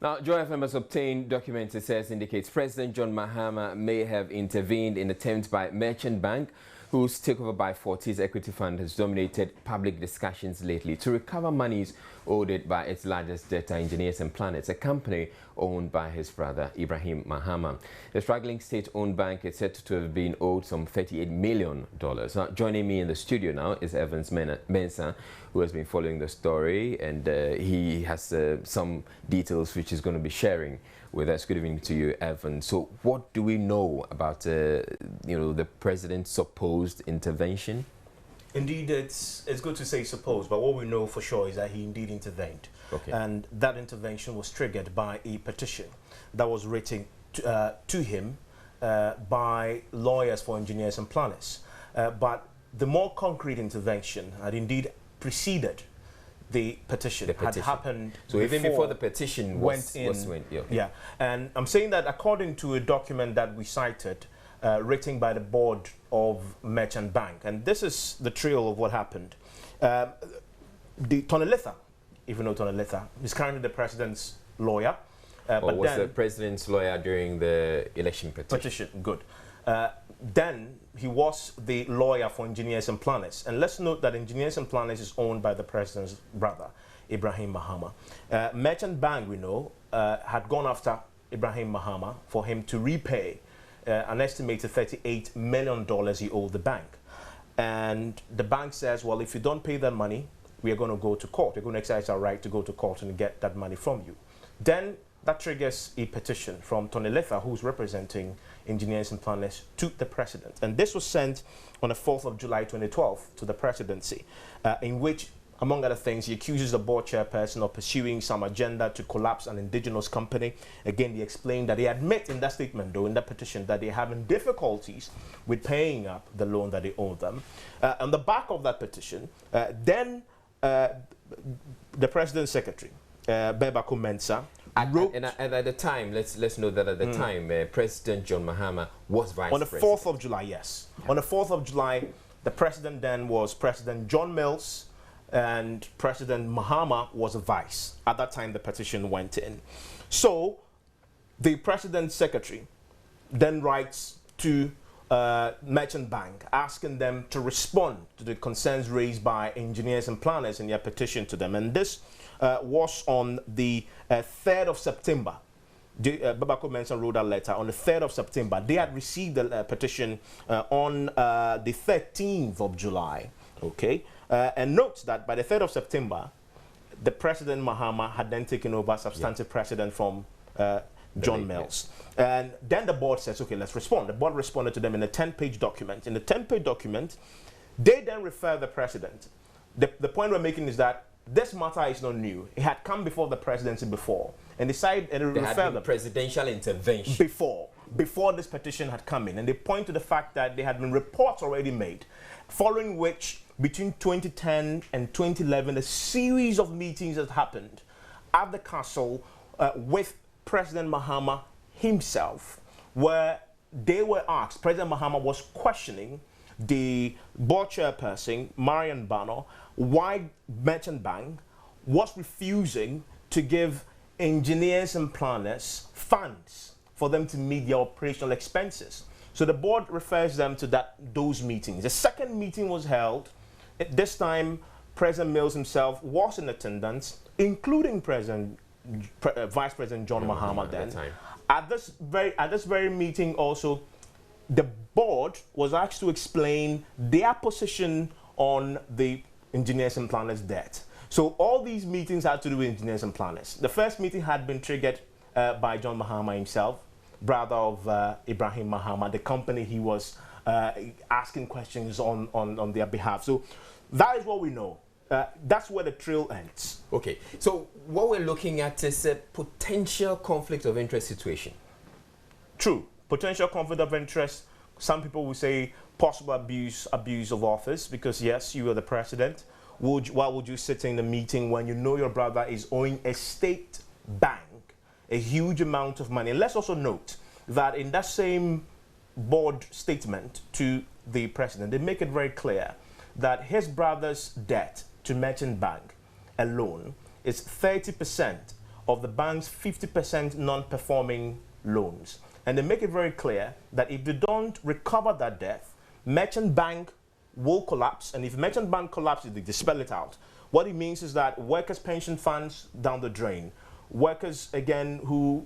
Now, Joy FM has obtained documents, it says, indicates President John Mahama may have intervened in attempts by Merchant Bank, whose takeover by Fortis Equity Fund has dominated public discussions lately, to recover monies owed it by its largest debtor, Engineers and Planners, a company owned by his brother, Ibrahim Mahama. The struggling state-owned bank is said to have been owed some $38 million. Now, joining me in the studio now is Evans Mensah, who has been following the story, and he has some details which he's going to be sharing with us. Good evening to you, Evan. So what do we know about the president's supposed intervention? Indeed, it's good to say supposed, but what we know for sure is that he indeed intervened. Okay. And that intervention was triggered by a petition that was written to him by lawyers for engineers and planners. But the more concrete intervention had indeed preceded the petition. Had happened. So even before the petition went in. Yeah, and I'm saying that according to a document that we cited, written by the board of Merchant Bank, and this is the trail of what happened. The Tonelitha, even though Tonelitha is currently the president's lawyer, but was the president's lawyer during the election petition? Good. Then he was the lawyer for Engineers and Planners. And let's note that Engineers and Planners is owned by the president's brother, Ibrahim Mahama. Merchant Bank, we know, had gone after Ibrahim Mahama for him to repay an estimated $38 million he owed the bank. And the bank says, well, if you don't pay that money, we are going to go to court. We're going to exercise our right to go to court and get that money from you. Then that triggers a petition from Tonelitha, who's representing Engineers and Planners, to the president. And this was sent on the 4th of July 2012 to the presidency, in which, among other things, he accuses the board chairperson of pursuing some agenda to collapse an indigenous company. Again, they explained that they admit in that statement, though, in that petition, that they're having difficulties with paying up the loan that they owe them. On the back of that petition, then the president's secretary, Bebako Mensah, at the time, let's know that at the time, President John Mahama was vice president. On the 4th of July, yes. On the 4th of July, the president then was President John Mills, and President Mahama was a vice. At that time, the petition went in. So the president's secretary then writes to Merchant Bank, asking them to respond to the concerns raised by Engineers and Planners in their petition to them. And this was on the 3rd of September. Babako Mensah wrote that letter on the 3rd of September. They had received the petition on the 13th of July. Okay, and note that by the 3rd of September, the President Mahama had then taken over substantive president from John Mills. And then the board says, okay, let's respond. The board responded to them in a 10-page document. In the 10-page document, they then refer the president. The point we're making is that this matter is not new. It had come before the presidency before. And decided and there had been presidential intervention before this petition had come in. And they point to the fact that there had been reports already made, following which between 2010 and 2011, a series of meetings had happened at the castle with President Mahama himself, where they were asked, President Mahama was questioning the board chairperson, Marian Bano, why Merchant Bank was refusing to give Engineers and Planners funds for them to meet their operational expenses. So the board refers them to those meetings. The second meeting was held. At this time, President Mills himself was in attendance, including Vice President John Mahama then. At this very meeting also, the board was asked to explain their position on the Engineers and Planners debt. So all these meetings had to do with Engineers and Planners. The first meeting had been triggered by John Mahama himself, brother of Ibrahim Mahama, the company he was asking questions on their behalf. So that is what we know. That's where the trail ends. Okay, so what we're looking at is a potential conflict of interest situation. True, potential conflict of interest. Some people will say possible abuse of office, because yes, you are the president. Why would you sit in the meeting when you know your brother is owing a state bank a huge amount of money? And let's also note that in that same board statement to the president, they make it very clear that his brother's debt to Merchant Bank alone is 30% of the bank's 50% non-performing loans. And they make it very clear that if they don't recover that debt, merchant bank will collapse. And if merchant bank collapses, they spell it out. What it means is that workers' pension funds down the drain. Workers, again, who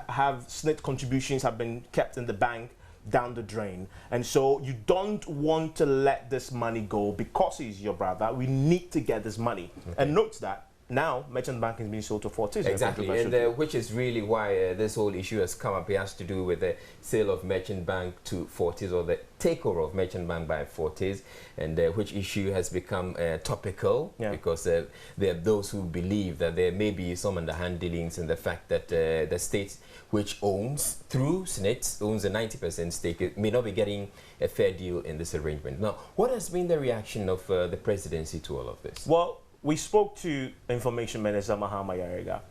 have SNIT contributions have been kept in the bank down the drain. And so you don't want to let this money go because he's your brother. We need to get this money. Okay. And note that now merchant banking is being sold to Fortis. Exactly, and which is really why this whole issue has come up. It has to do with the sale of merchant bank to Fortis, or the takeover of merchant bank by Fortis, and which issue has become topical because there are those who believe that there may be some underhand dealings in the fact that the state, which owns through SNIT, owns a 90% stake, may not be getting a fair deal in this arrangement. Now, what has been the reaction of the presidency to all of this? Well, we spoke to Information Minister Mahama Yarega,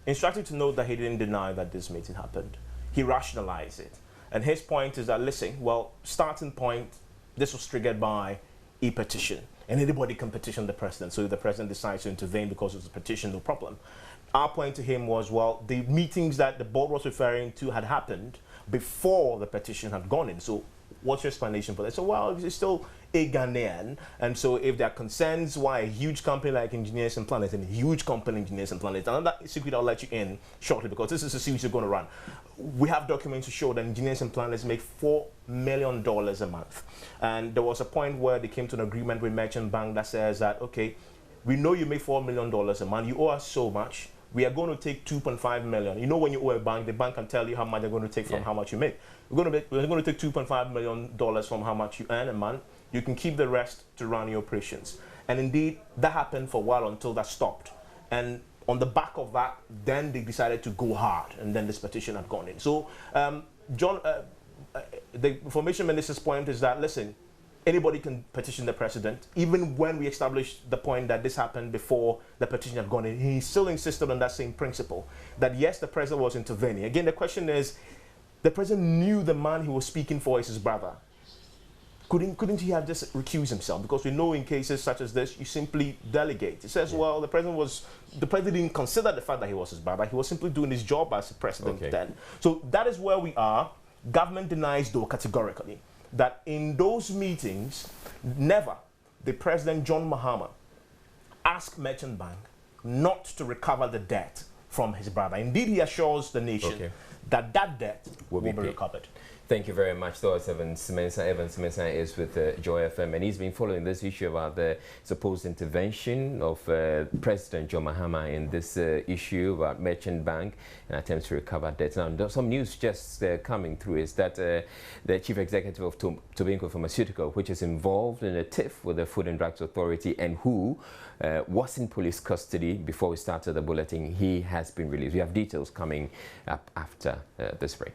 instructed to note that he didn't deny that this meeting happened. He rationalized it. And his point is that, listen, well, starting point, this was triggered by a petition. And anybody can petition the president. So if the president decides to intervene because it's a petition, no problem. Our point to him was, well, the meetings that the board was referring to had happened before the petition had gone in. So what's your explanation for that? So, well, it's still a Ghanaian, and so if there are concerns why a huge company like Engineers and Planners, and a huge company Engineers and Planners, and that secret I'll let you in shortly because this is a series you're going to run. We have documents to show that Engineers and Planners make $4 million a month. And there was a point where they came to an agreement with Merchant Bank that says that, okay, we know you make $4 million a month, you owe us so much, we are going to take 2.5 million. You know, when you owe a bank, the bank can tell you how much they're going to take from how much you make. We're going to take $2.5 million from how much you earn a month. You can keep the rest to run your operations. And indeed, that happened for a while until that stopped. And on the back of that, then they decided to go hard, and then this petition had gone in. So, John, the Information Minister's point is that, listen, anybody can petition the president. Even when we established the point that this happened before the petition had gone in, he still insisted on that same principle, that yes, the president was intervening. Again, the question is, the president knew the man he was speaking for is his brother. Couldn't he have just recused himself? Because we know in cases such as this, you simply delegate. It says, well, the president didn't consider the fact that he was his brother. He was simply doing his job as a president then. So that is where we are. Government denies, though, categorically, that in those meetings, never did President John Mahama ask Merchant Bank not to recover the debt from his brother. Indeed, he assures the nation that that debt will be recovered. Thank you very much. That was Evan Mensah is with Joy FM, and he's been following this issue about the supposed intervention of President John Mahama in this issue about Merchant Bank and attempts to recover debt. Now, some news just coming through is that the Chief Executive of Tobinco Pharmaceutical, which is involved in a tiff with the Food and Drugs Authority and who was in police custody before we started the bulletin, he has been released. We have details coming up after this break.